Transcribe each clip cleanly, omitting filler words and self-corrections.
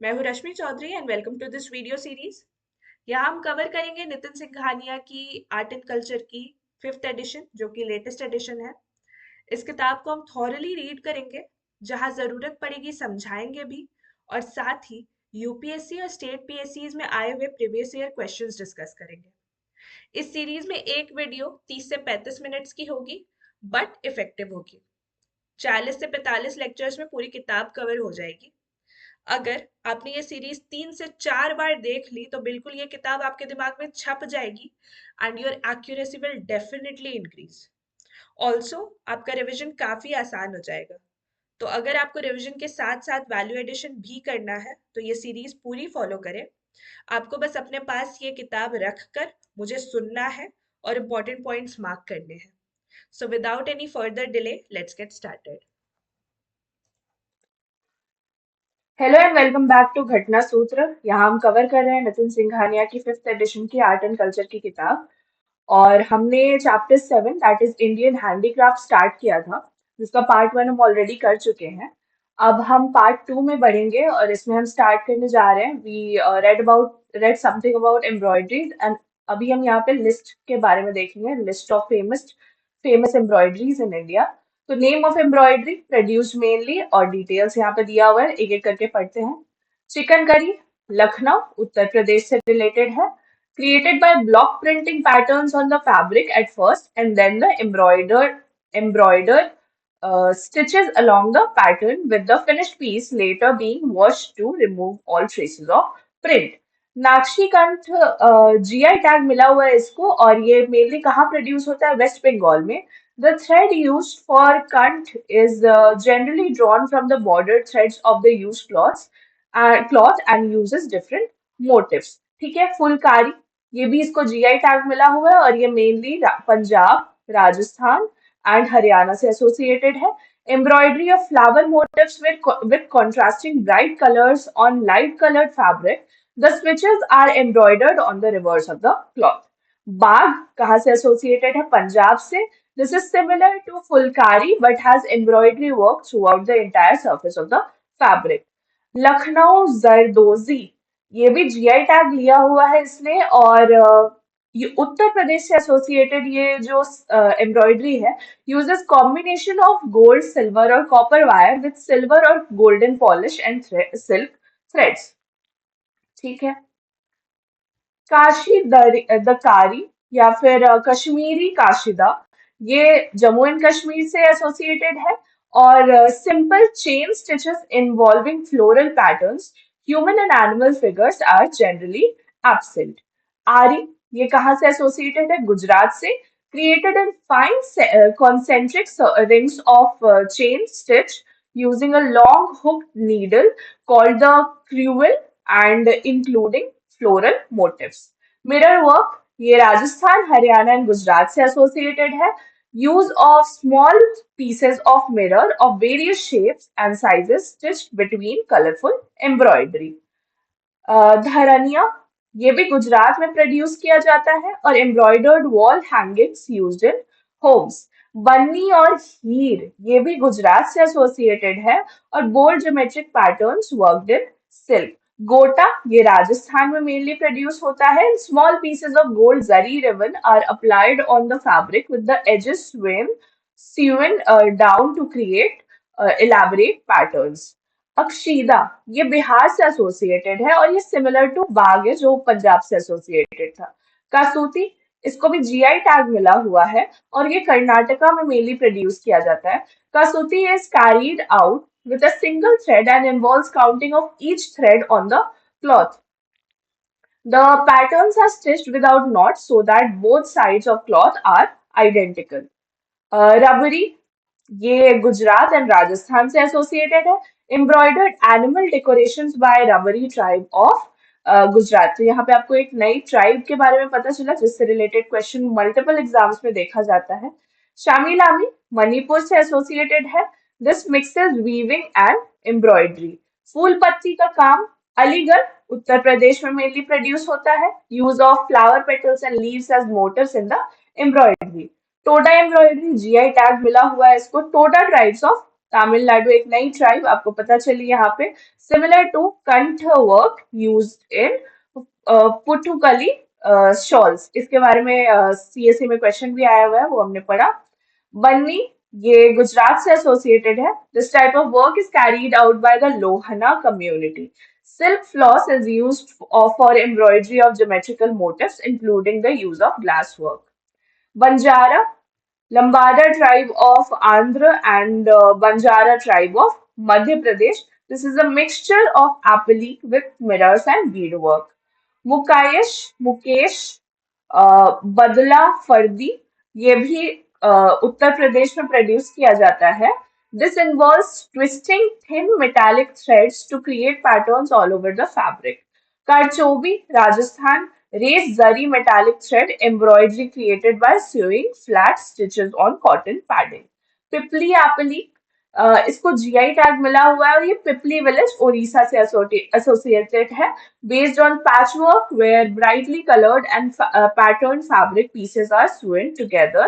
मैं हूँ Rashmi Chaudhary and welcome to this video series. यहाँ हम कवर करेंगे नितिन सिंघानिया की आर्ट एंड कल्चर की फिफ्थ एडिशन जो कि लेटेस्ट एडिशन है। इस किताब को हम थॉरली रीड करेंगे, जहाँ ज़रूरत पड़ेगी समझाएंगे भी, और साथ ही यूपीएससी और स्टेट पीएससीज में आए हुए प्रीवियस ईयर क्वेश्चंस डिस्कस करेंगे। इस सीरीज में एक वीडियो 30 से 35 मिनट्स की होगी, बट इफेक्टिव होगी। 40 से 45 लेक्चर्स में पूरी किताब कवर हो जाएगी। अगर आपने ये सीरीज 3 से 4 बार देख ली तो बिल्कुल ये किताब आपके दिमाग में छप जाएगी and your accuracy will definitely increase. Also आपका रिवीजन काफी आसान हो जाएगा। तो अगर आपको रिवीजन के साथ साथ वैल्यू एडिशन भी करना है तो ये सीरीज पूरी फॉलो करें। आपको बस अपने पास ये किताब रख कर मुझे सुनना है और इम्पोर्टेंट पॉइंट्स मार्क करने हैं। So without any further delay let's get started. Hello and welcome back to Ghatna Sutra. यहाँ हम कवर कर रहे हैं नितिन सिंघानिया की फिफ्थ एडिशन की आर्ट एंड कल्चर की किताब। और हमने chapter 7 that is Indian handicraft start किया था, जिसका पार्ट 1 हम ऑलरेडी कर चुके हैं। अब हम पार्ट 2 में बढ़ेंगे और इसमें हम स्टार्ट करने जा रहे हैं। We read something about embroideries and अभी हम यहाँ पे लिस्ट के बारे में देखेंगे, list of famous famous embroideries in India. तो name of embroidery produced mainly, और डिटेल्स यहाँ पे दिया हुआ है, एक एक करके पढ़ते हैं। चिकनकारी लखनऊ उत्तर प्रदेश से रिलेटेड है। Created by block printing patterns on the fabric at first, and then the embroider stitches along the pattern with the finished piece later being washed to remove all traces of print. नाक्शी कंठ GI tag मिला हुआ है इसको, और ये mainly कहाँ produce होता है? वेस्ट बंगाल में। The thread used for kant is generally drawn from the border threads of the used cloth and uses different motifs. ठीक है। फुलकारी, ये भी इसको जीआई टैग मिला हुआ है और ये मेनली पंजाब, राजस्थान एंड हरियाणा से एसोसिएटेड है। Embroidery of flower motifs with contrasting bright colors on light colored fabric. The switches are embroidered on the reverse of the cloth. बाग कहाँ से एसोसिएटेड है? पंजाब से। This is similar to fulkari but has embroidery work throughout the entire surface of the fabric. Lucknow जरदोजी, ये भी GI tag लिया हुआ है इसने, और ये उत्तर प्रदेश से एसोसिएटेड ये जो एम्ब्रॉयडरी है uses combination of gold, silver और कॉपर वायर विद सिल्वर और golden polish and silk threads. ठीक है। काशी दकारी या फिर कश्मीरी काशिदा, ये जम्मू एंड कश्मीर से एसोसिएटेड है। और simple chain stitches involving floral patterns, human and animal figures are generally absent. Aari, ये कहाँ से एसोसिएटेड है? गुजरात से। Created in fine concentric rings of chain stitch using a long hooked needle called the crewel and including floral motifs. Mirror work, ये Rajasthan, Haryana and Gujarat से associated है। Use of small pieces of mirror of various shapes and sizes stitched between colorful embroidery. Dharaniya, ये भी गुजरात में produce किया जाता है, और embroidered wall hangings used in homes. Banni और हीर, ये भी गुजरात से एसोसिएटेड है, और bold geometric patterns worked in silk. Gota, ये राजस्थान में मेनली प्रोड्यूस होता है। Small pieces of gold zari ribbon are applied on the fabric with the edges sewn down to create elaborate patterns. Akshida, ये बिहार से एसोसिएटेड है, और ये सिमिलर टू बाग है जो पंजाब से एसोसिएटेड था। कासूती, इसको भी जीआई टैग मिला हुआ है, और ये कर्नाटका में मेनली प्रोड्यूस किया जाता है। Kasuti is carried out with a single thread and involves counting of each thread on the cloth. The patterns are stitched without knots so that both sides of cloth are identical. Rabari, ये Gujarat and Rajasthan से associated है। Embroidered animal decorations by Rabari tribe of Gujarat. तो यहाँ पे आपको एक नई tribe के बारे में पता चला, जिससे रिलेटेड क्वेश्चन मल्टीपल एग्जाम्स में देखा जाता है। शामिलामी मणिपुर से एसोसिएटेड है। This mixes weaving and embroidery. फूल पत्ती का काम अलीगढ़ उत्तर प्रदेश में मेनली प्रोड्यूस होता है। Use of flower petals and leaves as motifs in the embroidery. Toda embroidery, GI tag मिला हुआ है इसको। टोडा ट्राइब्स ऑफ तमिलनाडु एक नई ट्राइब आपको पता चली यहाँ पे। सिमिलर टू कंठ वर्क यूज्ड इन पुटुकली शॉल्स, इसके बारे में सीएससी में क्वेश्चन भी आया हुआ है, वो हमने पढ़ा। बन्नी, ये गुजरात से एसोसिएटेड है। This type of work is carried out by the Lohna community. Silk floss is used for embroidery of geometrical motifs, including the use of glass work. Banjara, Lambada tribe of Andhra and Banjara tribe of Madhya Pradesh. This is a mixture of apalik with mirrors and beadwork. Mukesh, बदला फर्दी, ये भी उत्तर प्रदेश में produce किया जाता है। This involves twisting thin metallic threads to create patterns all over the fabric. Karchobi, Rajasthan, raised zari metallic thread embroidery created by sewing flat stitches on cotton padding. पिपली एप्पली, इसको GI tag मिला हुआ है और ये पिपली विलेज उड़ीसा से एसोसिएटेड है। Based on patchwork, where brightly colored and patterned fabric pieces are sewn together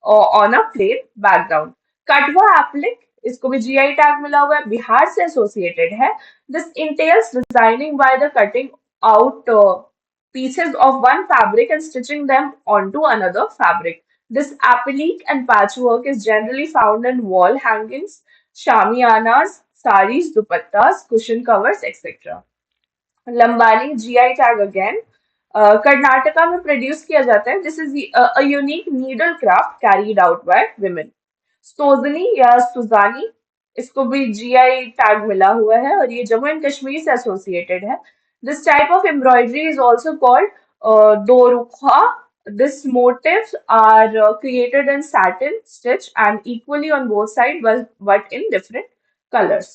on a plain background. Katwa applique, इसको भी जीआई टैग मिला हुआ है, बिहार से एसोसिएटेड है। This entails designing by the cutting out pieces of one fabric and stitching them onto another fabric. This applique and patchwork is generally found in wall hangings, shamiyanas, saris, dupattas, cushion covers, etc. Lambani GI tag again, Karnataka में produce किया जाता है। This is a unique needle craft carried out by women. Sozni या सुजानी, इसको भी GI tag मिला हुआ है और ये जम्मू एंड कश्मीर से एसोसिएटेड है। This type of embroidery is also called Dorukha. These motifs are created in satin stitch and equally on both sides but in different colors.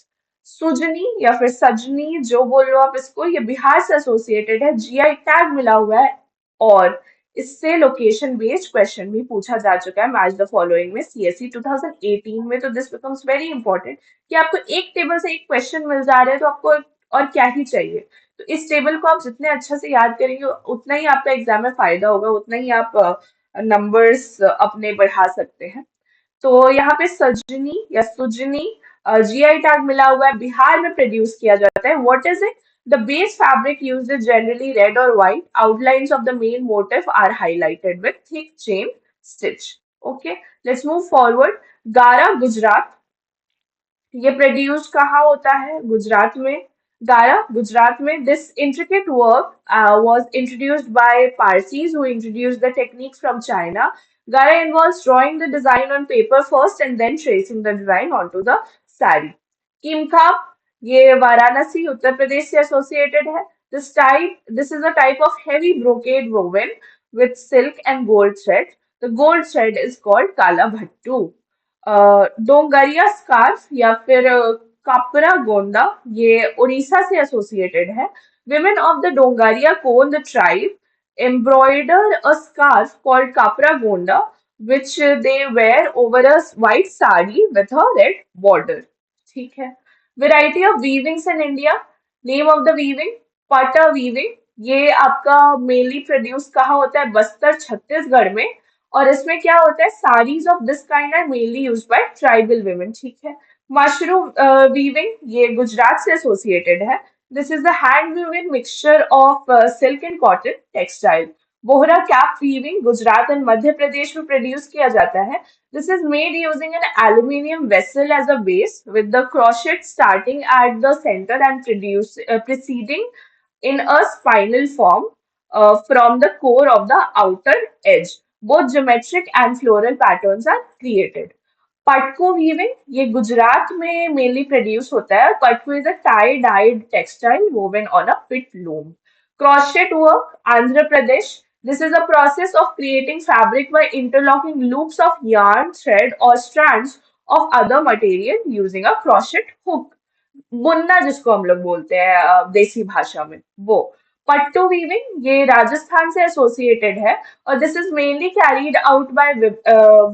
Sujani या फिर सजनी, जो बोल लो आप इसको, ये बिहार से एसोसिएटेड है, जीआई टैग मिला हुआ है और इससे लोकेशन बेस्ड क्वेश्चन भी पूछा जा चुका है मैच द फॉलोइंग में सीएससी 2018 में। तो दिस बिकम्स वेरी इंपॉर्टेंट कि आपको एक टेबल से एक क्वेश्चन मिल जा रहा है तो आपको और क्या ही चाहिए। तो इस टेबल को आप जितने अच्छे से याद करेंगे उतना ही आपका एग्जाम में फायदा होगा, उतना ही आप नंबर्स अपने बढ़ा सकते हैं। तो यहाँ पे सजनी या सुजनी जीआई टैग मिला हुआ है, बिहार में प्रोड्यूस किया जाता है। What is it? The base fabric used is generally red और white. Outlines of the main motif are highlighted with thick chain stitch. Okay, let's move forward. Gara, Gujarat, ये प्रोड्यूस कहाँ होता है? गुजरात में। गारा, गुजरात में। This intricate work was introduced by Parsis who introduced the techniques from China. Gara involves drawing the design on paper first and then tracing the design onto the sari. Kimkhap, ये वाराणसी उत्तर प्रदेश से associated है। This is a type of heavy brocade woven with silk and gold thread. The gold thread is called kala bhattu. Dongriya scarf या फिर कापरा गोंडा, ये उड़ीसा से associated है। Women of the Dongriya cone the tribe embroider a scarf called Kapra Gonda which they wear over a white sari with a red border. ठीक है। Variety of weavings in India. Name of the weaving, पाटा weaving. ये आपका mainly produce कहाँ होता है? बस्तर, छत्तीसगढ़ में। और इसमें क्या होता है? Saris of this kind are mainly used by tribal women. ठीक है। मशरूम वीविंग, ये गुजरात से एसोसिएटेड है। This is the hand woven mixture of silk and cotton textile. Bohra cap weaving, Gujarat and Madhya Pradesh में प्रोड्यूस किया जाता है। This is made using an aluminium vessel as a base, with the crochet starting at the center and proceeding in a spinal form from the core of the outer edge. Both geometric and floral patterns are created. Patko weaving, ये गुजरात में mainly produce होता है। Patko is a tie dyed textile woven on a pit loom. Crochet work, Andhra Pradesh. This is a process of creating fabric by interlocking loops of yarn, thread, or strands of other material using a crochet hook. बुनना जिसको हम लोग बोलते हैं देसी भाषा में, वो। पट्टू वीविंग, ये राजस्थान से एसोसिएटेड है और this is mainly carried out bye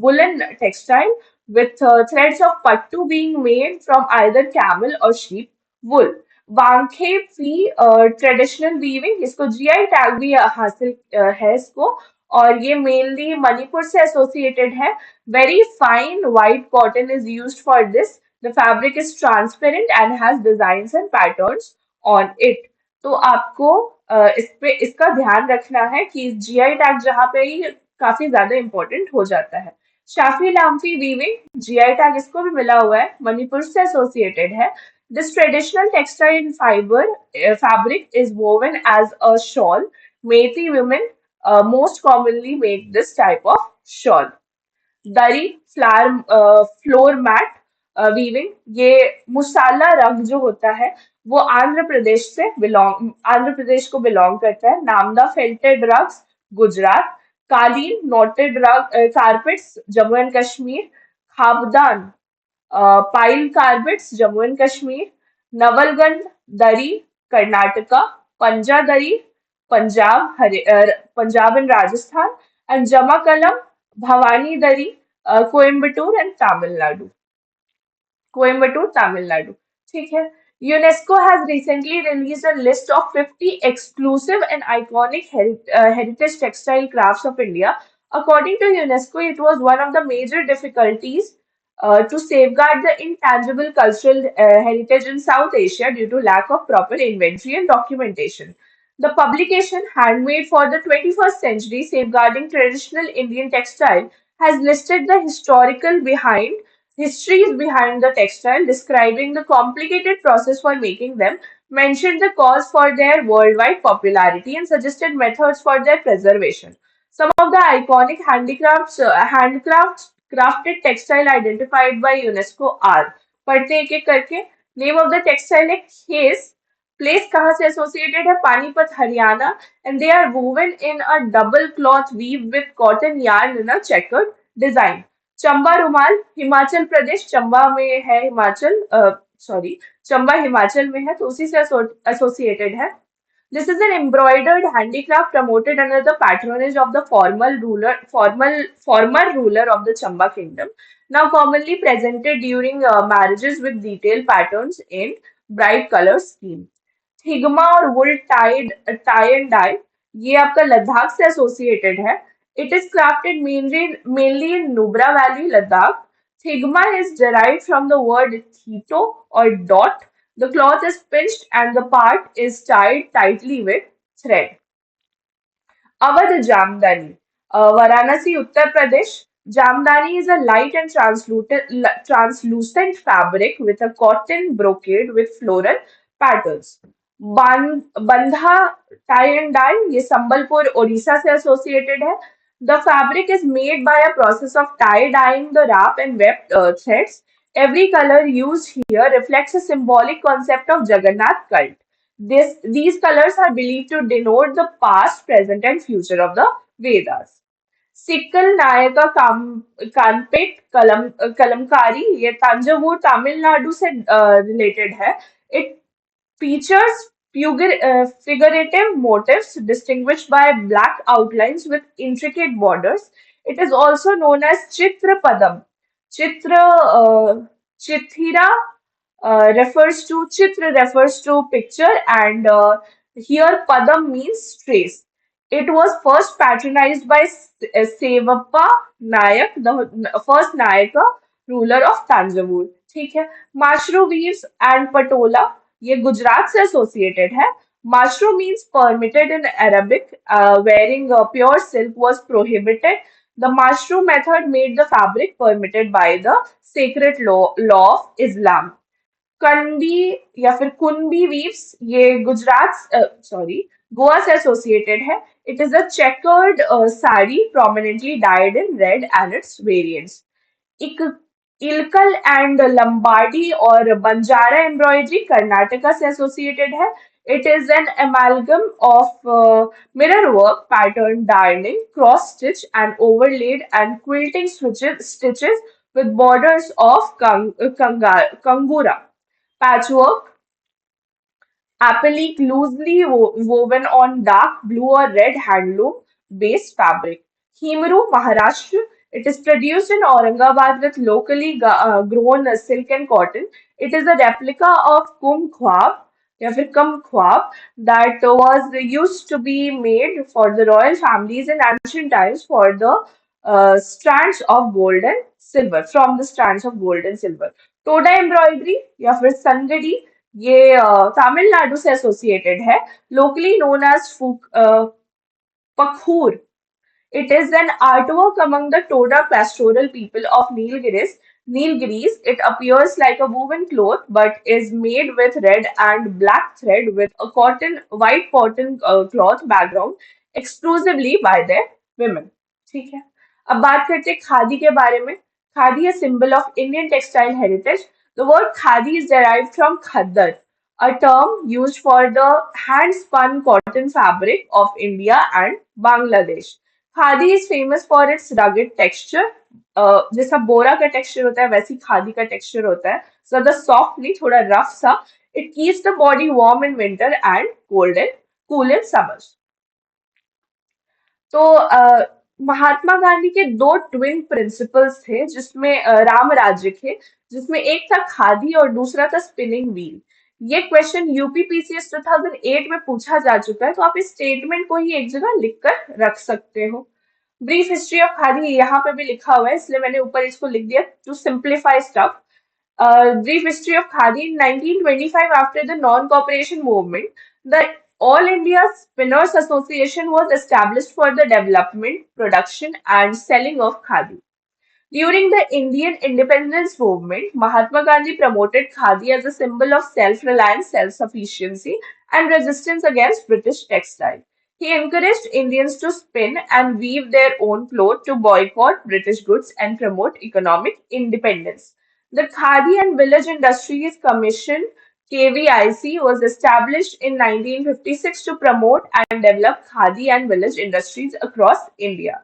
woollen textile with threads of pattu being made from either camel or sheep wool. Wangkhei Phee traditional weaving, इसको जीआई टैग भी हासिल है इसको, और ये मेनली मणिपुर से एसोसिएटेड है। Very fine white cotton is used for this. The fabric is transparent and has designs and patterns on it. तो आपको इस पे इसका ध्यान रखना है कि जीआई टैग जहाँ पे ही काफी ज्यादा इंपॉर्टेंट हो जाता है। Shafi Lamphee weaving GI tag इसको भी मिला हुआ है, मणिपुर से एसोसिएटेड है। This traditional textile fibre fabric is woven as a shawl. Methi women most commonly make this type of shawl. दरी फ्लोर मैट वीविंग, ये मुसाला रंग जो होता है वो आंध्र प्रदेश को बिलोंग करता है। नामदा felted rugs Gujarat, kaleen knotted rug carpets Jammu and Kashmir, Khabdan pile carpets Jammu and Kashmir, Navalgund dari Karnataka, Panja dari Punjab and Rajasthan, and Jamakkalam Bhavani dari Coimbatore and Tamil Nadu. Coimbatore, Tamil Nadu. ठीक है। UNESCO has recently released a list of 50 exclusive and iconic heritage textile crafts of India. According to UNESCO, it was one of the major difficulties to safeguard the intangible cultural heritage in South Asia due to lack of proper inventory and documentation. The publication, Handmade for the 21st Century, Safeguarding Traditional Indian Textile, has listed the histories behind the textile, describing the complicated process for making them, mentioned the cause for their worldwide popularity, and suggested methods for their preservation. Some of the iconic handcrafts, crafted textile identified by UNESCO are, पढ़ते हैं एक एक करके। Name of the textile है खेस, place कहाँ से associated है, Panipat Haryana, and they are woven in a double cloth weave with cotton yarn in a chequered design. Chamba rumal Himachal प्रदेश, चंबा में है हिमाचल, सॉरी चंबा हिमाचल में है तो उसी से एसोसिएटेड है। This is an embroidered handicraft promoted under the patronage of the former ruler of the Chamba kingdom, now commonly presented during marriages with detailed patterns in bright color scheme. थिगमा और वुल tie and die, ये आपका लद्दाख से associated है। It is crafted mainly in Nubra valley Ladakh. Thigma is derived from the word thito or dot. The cloth is pinched and the part is tied tightly with thread. Awadh jamdani, Varanasi Uttar Pradesh. Jamdani is a light and translucent fabric with a cotton brocade with floral patterns. बंधा tie and dye, ये संबलपुर उड़ीसा से associated है। The fabric is made by a process of tie dyeing the wrap and weft threads. Every color used here reflects a symbolic concept of Jagannath cult. These colors are believed to denote the past, present, and future of the Vedas. Sikkal Nayakkanpettai Kalamkari, ये तंजावुर तमिलनाडु से related है। It features figurative motifs distinguished by black outlines with intricate borders. It is also known as Chitra Padam. Chitra, Chithira Chitra refers to picture, and here Padam means trace. It was first patronized by Sevappa Nayak, the first Nayaka ruler of Tanjavur. ठीक है। Mashru weaves and Patola, ये गुजरात से associated है। Mashru means permitted in Arabic, wearing pure silk was prohibited. The Mashru method made the fabric permitted by the sacred law of Islam. कनबी या फिर कुनबी weaves, ये Gujarat sorry Goa से associated है। It is a chequered sari prominently dyed in red and its variants. इक Ilkal and Lambadi और Banjara embroidery Karnataka से associated है। It is an amalgam of mirror work, pattern darning, cross stitch and overlaid and quilting stitches with borders of kangura. Patchwork, applique loosely woven on dark blue or red handloom based fabric. Himru, Maharashtra. It is produced in Aurangabad with locally grown silk and cotton. It is a replica of kum khwab या फिर कम ख्वाब that was used to be made for the royal families in ancient times for the strands of gold and silver, from the strands of gold and silver. Toda embroidery या फिर संगडी, ये तमिलनाडु से associated है, locally known as Pukhoor. It is an artwork among the Toda pastoral people of Nilgiris. Nilgiris, it appears like a woven cloth but is made with red and black thread with a white cotton cloth background exclusively by their women. ठीक है. अब बात करते हैं खादी के बारे में. Khadi a symbol of Indian textile heritage. The word khadi is derived from khaddar, a term used for the hand-spun cotton fabric of India and Bangladesh. Khadi is famous for it's rugged texture. जैसा बोरा का texture होता है वैसी खादी का texture होता है, ज्यादा soft नहीं, थोड़ा रफ सा. It keeps the body warm in winter and cold in cool in summers. तो महात्मा गांधी के दो ट्विन प्रिंसिपल्स थे, जिसमें राम राज्य थे, जिसमें एक था खादी और दूसरा था स्पिनिंग व्हील. ये क्वेश्चन यूपीपीसीएस 2008 में पूछा जा चुका है, तो आप इस स्टेटमेंट को ही एक जगह लिखकर रख सकते हो. ब्रीफ हिस्ट्री ऑफ खादी यहाँ पे भी लिखा हुआ है, इसलिए मैंने ऊपर इसको लिख दिया to simplify stuff. Brief history of Khadi. In 1925, after the non-cooperation movement, the All India Spinners Association was established for the development, production, and selling of khadi. During the Indian independence movement, Mahatma Gandhi promoted khadi as a symbol of self-reliance, self-sufficiency, and resistance against British textile. He encouraged Indians to spin and weave their own cloth, to boycott British goods and promote economic independence. The Khadi and Village Industries Commission (KVIC) was established in 1956 to promote and develop khadi and village industries across India.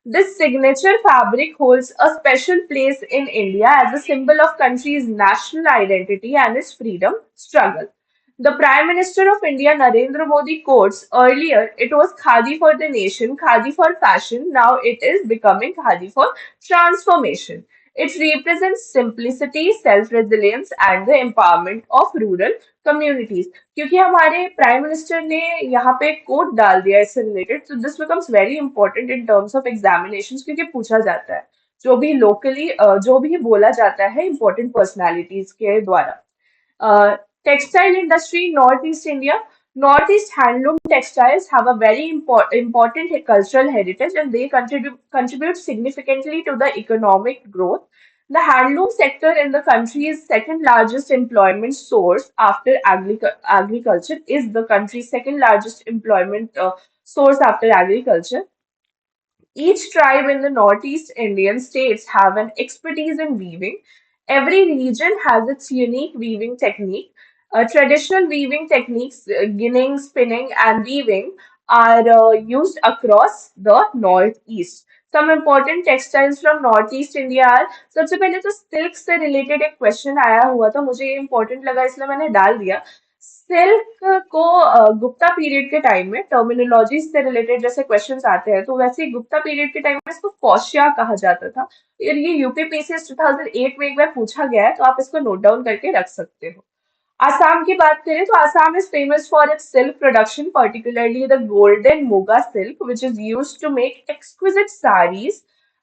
This signature fabric holds a special place in India as a symbol of country's national identity and its freedom struggle. The Prime Minister of India, Narendra Modi, quotes earlier it was Khadi for the nation, Khadi for fashion. Now it is becoming Khadi for transformation. It represents simplicity, self-resilience, and the empowerment of rural communities. क्योंकि हमारे prime minister ने यहाँ पे coat डाल दिया इससे related, तो this becomes very important in terms of examinations, क्योंकि पूछा जाता है जो भी लोकली जो भी बोला जाता है इंपॉर्टेंट पर्सनालिटीज के द्वारा. Textile industry, Northeast India. Northeast handloom textiles have a very important cultural heritage, and they contribute significantly to the economic growth. The handloom sector in the country's second largest employment source after agriculture, is the country's second largest employment source after agriculture. Each tribe in the Northeast Indian states have an expertise in weaving. Every region has its unique weaving technique. Traditional weaving techniques, ginning, spinning, and weaving, are used across the Northeast. Some important textiles from Northeast India are. सबसे पहले तो silk से related एक question आया हुआ था, मुझे ये इंपॉर्टेंट लगा इसलिए मैंने डाल दिया. सिल्क को गुप्ता पीरियड के टाइम में, टर्मिनोलॉजी से रिलेटेड जैसे क्वेश्चंस आते हैं, तो वैसे ही गुप्ता पीरियड के टाइम में इसको कौशिया कहा जाता था. और ये यूपीपीसीएस 2008 में एक बार पूछा गया है, तो आप इसको नोट डाउन करके रख सकते हो. आसाम की बात करें तो Assam is famous for its silk production, particularly the golden muga silk, which is used to make exquisite sarees,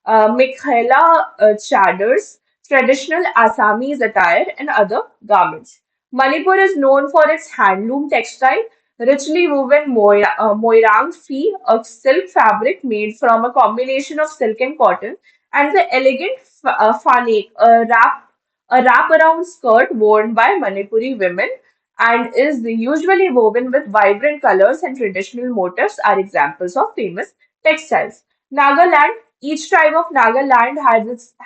mekhela chadors, traditional Assamese attire, and other garments. Manipur is known for its handloom textile, richly woven moirang fee, a silk fabric made from a combination of silk and cotton, and the elegant fanek, a wraparound skirt worn by Manipuri women and is usually woven with vibrant colors and traditional motifs, are examples of famous textiles. Nagaland, each tribe of Nagaland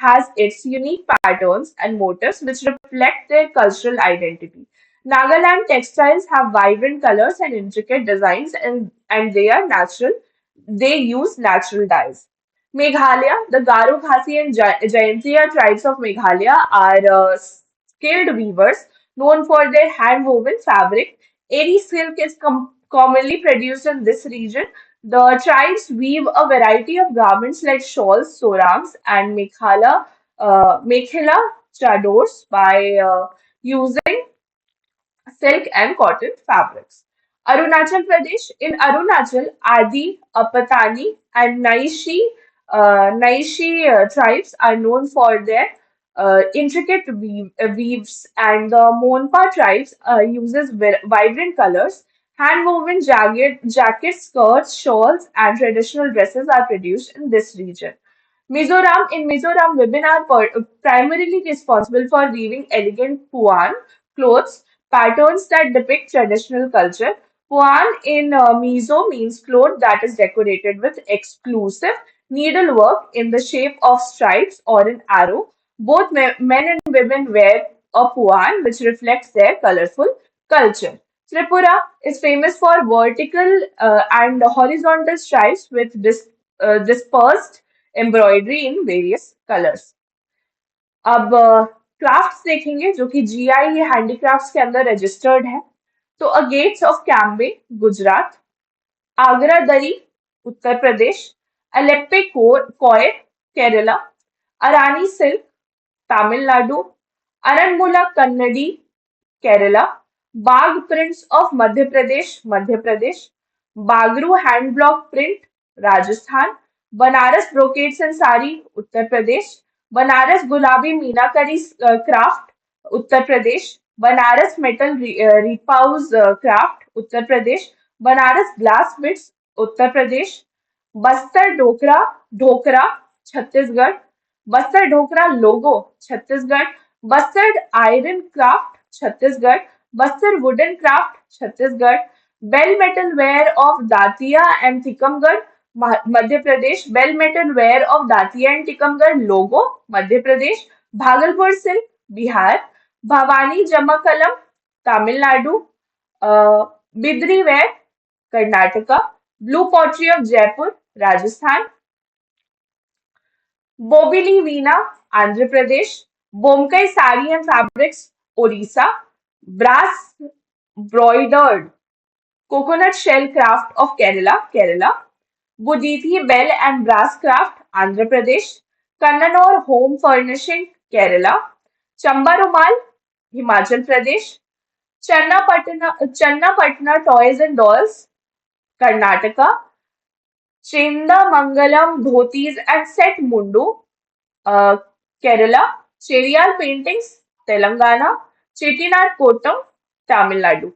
has its unique patterns and motifs which reflect their cultural identity. Nagaland textiles have vibrant colors and intricate designs, and they are natural. They use natural dyes. Meghalaya, the Garo, Khasi, and Jaintia tribes of Meghalaya are skilled weavers known for their hand-woven fabric. Eri silk is commonly produced in this region. The tribes weave a variety of garments like shawls, sarongs, and mekhela chadors by using silk and cotton fabrics. Arunachal Pradesh. In Arunachal, Adi, Apatani, and Naishi tribes are known for their intricate weaves, and the Monpa tribes uses vibrant colors. Hand-woven jackets, skirts, shawls, and traditional dresses are produced in this region. In Mizoram, women are primarily responsible for weaving elegant puan clothes, patterns that depict traditional culture. Puan in Mizo means cloth that is decorated with exclusive needlework in the shape of stripes or an arrow. Both men and women wear a puan, which reflects their colorful culture. Tripura is famous for vertical and horizontal stripes with dispersed embroidery in various colours. अब crafts देखेंगे जो कि GI handicrafts के अंदर registered है। तो agates of Cambay Gujarat, Agra dari Uttar Pradesh, Alleppey coir Kerala, Arani silk Tamil Nadu, Aranmula Kannadi Kerala, Bagh prints of Madhya Pradesh, Bagru hand block print Rajasthan, Banaras brocades and sari Uttar Pradesh, Banaras Gulabi Meenakari craft Uttar Pradesh, Banaras metal repousse craft Uttar Pradesh, Banaras glass beads Uttar Pradesh, Bastar Dhokra Dhokra Chhattisgarh, Bastar Dhokra logo Chhattisgarh, Bastar iron craft Chhattisgarh, Bastar wooden craft Chhattisgarh, bell metal ware of Datia and Tikamgarh Madhya Pradesh, bell metal ware of Datia and Tikamgarh logo Madhya Pradesh, Bhagalpur silk Bihar, Bhavani Jamakkalam Tamil Nadu, Bidri ware Karnataka, blue pottery of Jaipur Rajasthan, Bobbili veena Andhra Pradesh, Bomkai sari and fabrics Odisha, brass broidered coconut shell craft of Kerala, Budithi bell and brass craft Andhra Pradesh, Cannanore home furnishing Kerala, Chamba rumal Himachal Pradesh, Channapatna toys and dolls Karnataka, चेंदामंगलम dhotis and set mundu Kerala, Cheriyal paintings Telangana, Chettinad Kottan Tamil Nadu.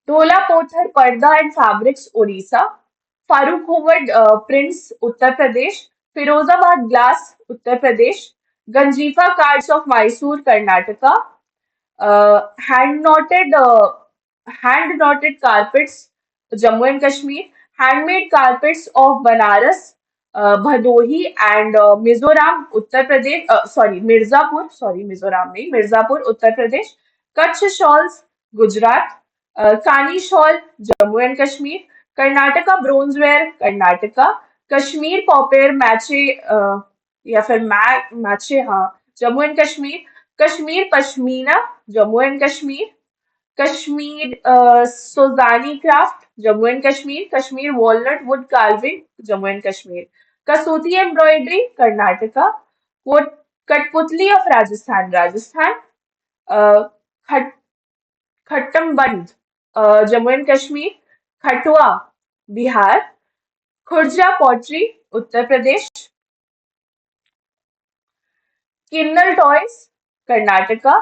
Dhalapathar parda and fabrics Odisha, Farrukhabad prints Uttar Pradesh, Firozabad glass Uttar Pradesh, Ganjifa cards of Mysore Karnataka, hand knotted carpets Jammu and Kashmir, handmade carpets of Banaras, Bhadohi and Mizoram Uttar Pradesh, Mizoram नहीं, Mirzapur Uttar Pradesh, Kutch shawls Gujarat, Kani shawl Jammu and Kashmir, Karnataka bronzeware Karnataka, Kashmir papier mache या फिर mache हाँ Jammu and Kashmir, Kashmir Pashmina Jammu and Kashmir, Kashmir Sozani craft Jammu and Kashmir, Kashmir walnut wood carving Jammu and Kashmir, Kasuti embroidery Karnataka, Kathputli of Rajasthan, खट Khatamband Jammu and Kashmir, Khatwa Bihar, Khurja pottery Uttar Pradesh, Kinhal toys Karnataka,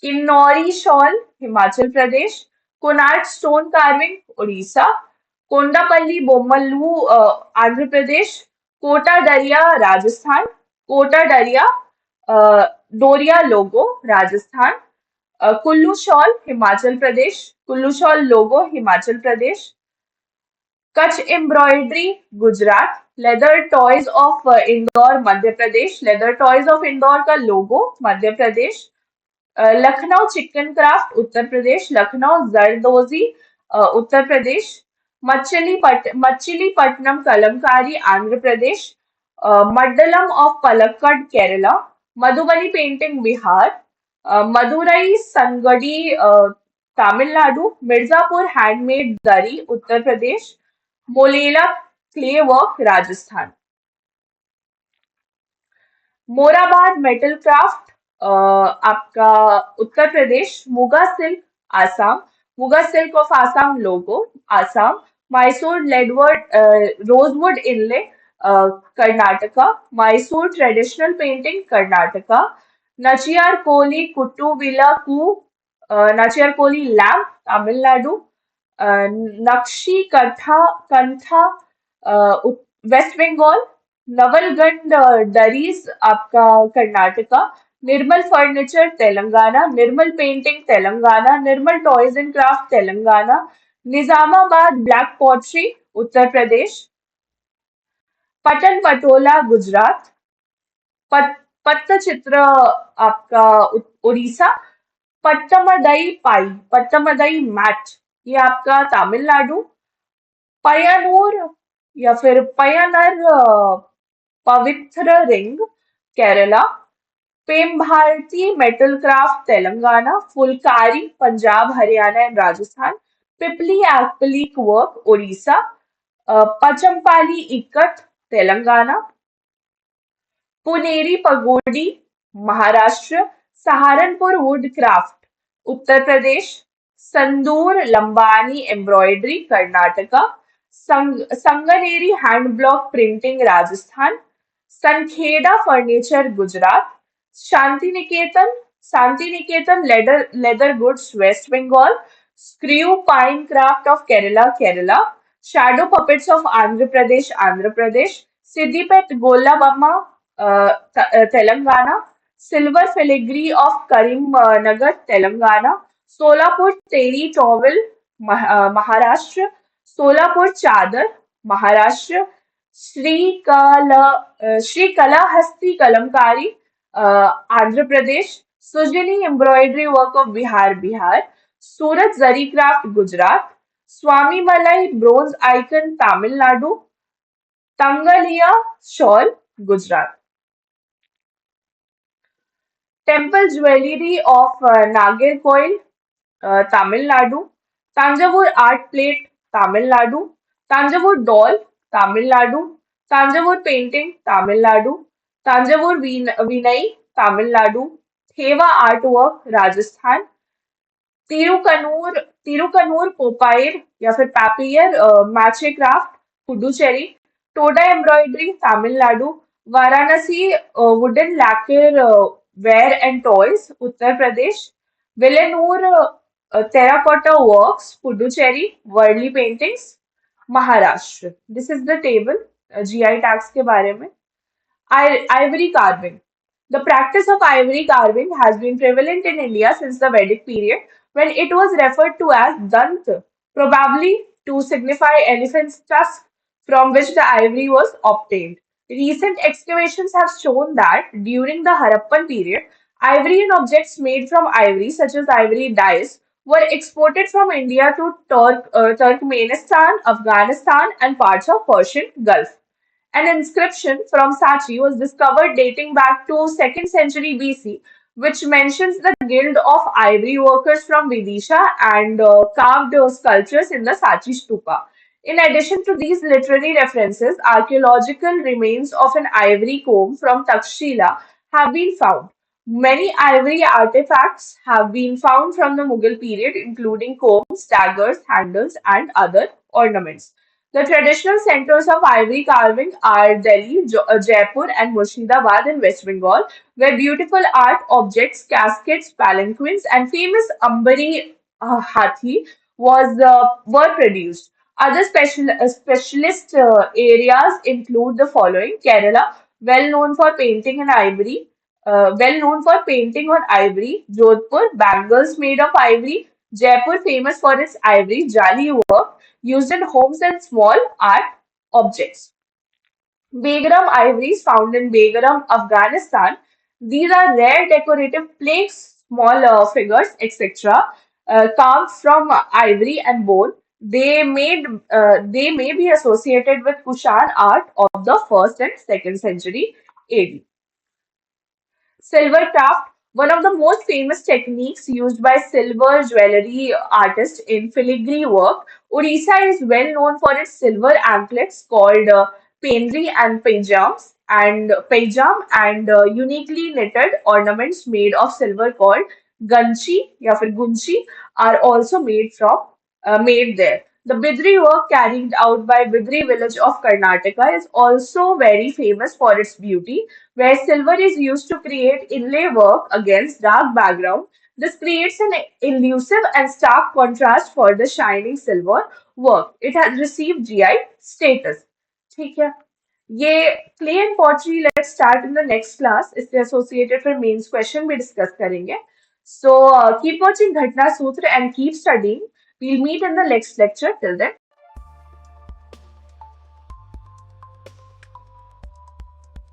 Kinnauri shawl Himachal Pradesh, Konark stone carving Orissa, Kondapalli Bommallu Andhra Pradesh, Kota Doria Rajasthan, Kota Doria Doria logo Rajasthan, Kullu shawl Himachal Pradesh, Kullu shawl logo Himachal Pradesh, Kutch embroidery Gujarat, leather toys of Indore Madhya Pradesh, leather toys of Indore का logo Madhya Pradesh, Lucknow chikan craft Uttar Pradesh, Lucknow zardozi Uttar Pradesh, Machilipatnam Kalamkari Andhra Pradesh, Maddalam of Palakkad Kerala, Madhubani painting Bihar, Madurai Sungudi Tamil Nadu, Mirzapur handmade dari Uttar Pradesh, Molela clay work Rajasthan, Moradabad metal craft आपका Uttar Pradesh, Muga silk Assam, Muga silk of Assam logo Assam, Mysore लेडवर्ड rosewood inlay Karnataka. Mysore traditional painting, Karnataka. Nachiyar Koli Kuttu Villa Ku, Nachiyar Koli lamp, Tamil Nadu. Nakshi Kantha, West Bengal. Navalgand Daris, आपका Karnataka. Nirmal furniture Telangana. Nirmal painting Telangana. Nirmal toys and craft Telangana. Nizamabad black pottery Uttar Pradesh. Patan Patola Gujarat. पत, पट्टचित्र आपका Orissa. पट्टमदई mat ये आपका तमिलनाडु. पय्यानूर या फिर Payyanur Pavithra ring Kerala. Pembarthi metal craft Telangana. Phulkari Punjab Haryana and Rajasthan. Pipli acrylic work Orissa. Pochampally Ikat Telangana. Puneri Pagadi Maharashtra. Saharanpur wood craft Uttar Pradesh. Sandur Lambani embroidery Karnataka. Sanganeri hand block printing Rajasthan. Sankheda furniture Gujarat. Shanti Niketan leather goods West Bengal. Screw pine craft of Kerala. Shadow puppets of Andhra Pradesh. Siddipet Gollabhama Telangana. Silver filigree of Karimnagar Telangana. Solapur terry towel Maharashtra. Solapur chaddar Maharashtra. Srikalahasti Kalamkari Andhra Pradesh. Sujani embroidery work of Bihar. Surat Zari craft Gujarat. Swamimalai bronze icon Tamil Nadu. Tangaliya shawl Gujarat. Temple jewellery of Nagercoil Tamil Nadu. Tanjavur art plate, Tamil Nadu. Tanjavur doll, Tamil Nadu. Tanjavur painting, Tamil Nadu. Tanjavur Vinay, Tamil Nadu. Theva artwork, Rajasthan. Thirukanur papier या फिर papier mache craft Puducherry. Toda embroidery Tamil Nadu. Varanasi wooden lacquer ware and toys Uttar Pradesh. Villianur terracotta works Puducherry. Warli paintings Maharashtra. This is the table GI tags के बारे में. Ivory carving. The practice of ivory carving has been prevalent in India since the Vedic period, when it was referred to as Dant, probably to signify elephant's tusk from which the ivory was obtained. Recent excavations have shown that during the Harappan period, ivory and objects made from ivory, such as ivory dyes, were exported from India to Turkmenistan, Afghanistan, and parts of Persian Gulf. An inscription from Sachi was discovered dating back to 2nd century BC, which mentions the guild of ivory workers from Vidisha and carved sculptures in the Sachi stupa. In addition to these literary references, archaeological remains of an ivory comb from Takshila have been found. Many ivory artifacts have been found from the Mughal period, including combs, daggers, handles, and other ornaments. The traditional centers of ivory carving are Delhi, Jaipur, and Murshidabad in West Bengal, where beautiful art objects, caskets, palanquins, and famous Ambari Hathi were produced. Other specialist areas include the following: Kerala, well known for painting in ivory, well known for painting on ivory. Jodhpur, bangles made of ivory. Jaipur, famous for its ivory jali work used in homes and small art objects. Begram ivories found in Begram, Afghanistan. These are rare decorative plaques, small figures, etc., carved from ivory and bone. They may be associated with Kushan art of the 1st and 2nd century AD. Silver craft, one of the most famous techniques used by silver jewelry artists in filigree work. Odisha is well known for its silver anklets called penri and pajam and uniquely knitted ornaments made of silver called ganchi या फिर gunchi are also made there. The Bidri work carried out by Bidri village of Karnataka is also very famous for its beauty, where silver is used to create inlay work against dark background. This creates an elusive and stark contrast for the shining silver work. It has received GI status. ठीक है, ये clay and pottery let's start in the next class. इससे associated फिर mains question भी discuss करेंगे. So keep watching Ghatna Sutra and keep studying. We'll meet in the next lecture. Till then,